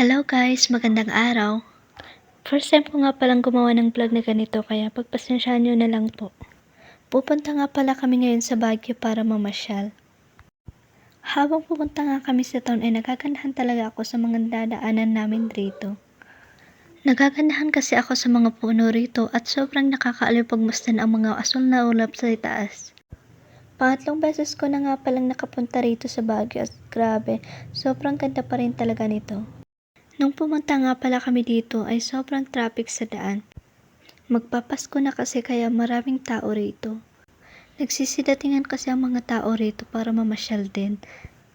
Hello guys, magandang araw. First time ko nga palang gumawa ng vlog na ganito kaya pagpasensyahan nyo na lang po. Pupunta nga pala kami ngayon sa Baguio para mamasyal. Habang pupunta nga kami sa town ay nagagandahan talaga ako sa mga dadaanan namin rito. Nagagandahan kasi ako sa mga puno rito at sobrang nakakaaliw pagmasdan ang mga asul na ulap sa itaas. Pangatlong beses ko na nga palang nakapunta rito sa Baguio at grabe, sobrang ganda pa rin talaga nito. Nung pumunta nga pala kami dito ay sobrang traffic sa daan. Magpapasko na kasi kaya maraming tao rito. Nagsisidatingan kasi ang mga tao rito para mamasyal din.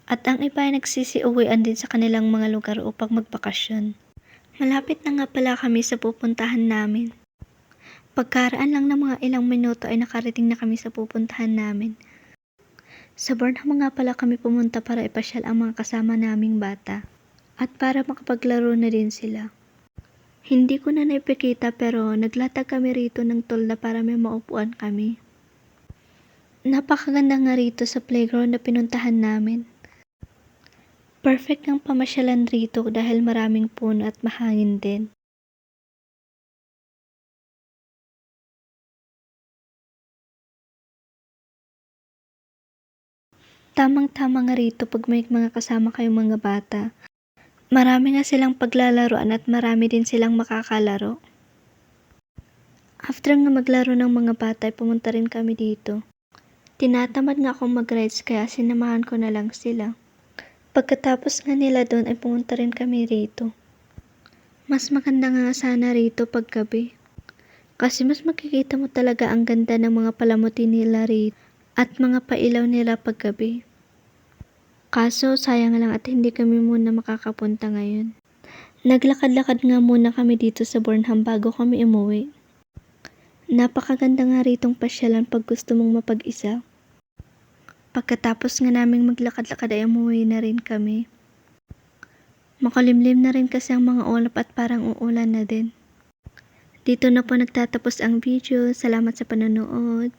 At ang iba ay nagsisiuwian din sa kanilang mga lugar upang magbakasyon. Malapit na nga pala kami sa pupuntahan namin. Pagkaraan lang ng mga ilang minuto ay nakarating na kami sa pupuntahan namin. Sa Burnham nga pala kami pumunta para ipasyal ang mga kasama naming bata. At para makapaglaro na din sila. Hindi ko na naipakita pero naglatag kami rito ng tolda para may maupuan kami. Napakaganda nga rito sa playground na pinuntahan namin. Perfect ang pamasyalan rito dahil maraming puno at mahangin din. Tamang-tama nga rito pag may mga kasama kayong mga bata. Marami nga silang paglalaroan at marami din silang makakalaro. After nga maglaro ng mga bata ay pumunta rin kami dito. Tinatamad nga akong mag-rides kaya sinamahan ko na lang sila. Pagkatapos nga nila doon ay pumunta rin kami rito. Mas maganda nga sana rito pag gabi. Kasi mas makikita mo talaga ang ganda ng mga palamuti nila rito at mga pailaw nila pag gabi. Kaso sayang lang at hindi kami muna makakapunta ngayon. Naglakad-lakad nga muna kami dito sa Burnham bago kami umuwi. Napakaganda nga ritong pasyalan pag gusto mong mapag-isa. Pagkatapos nga naming maglakad-lakad ay umuwi na rin kami. Makulimlim na rin kasi ang mga ulap at parang uulan na din. Dito na po nagtatapos ang video. Salamat sa panonood.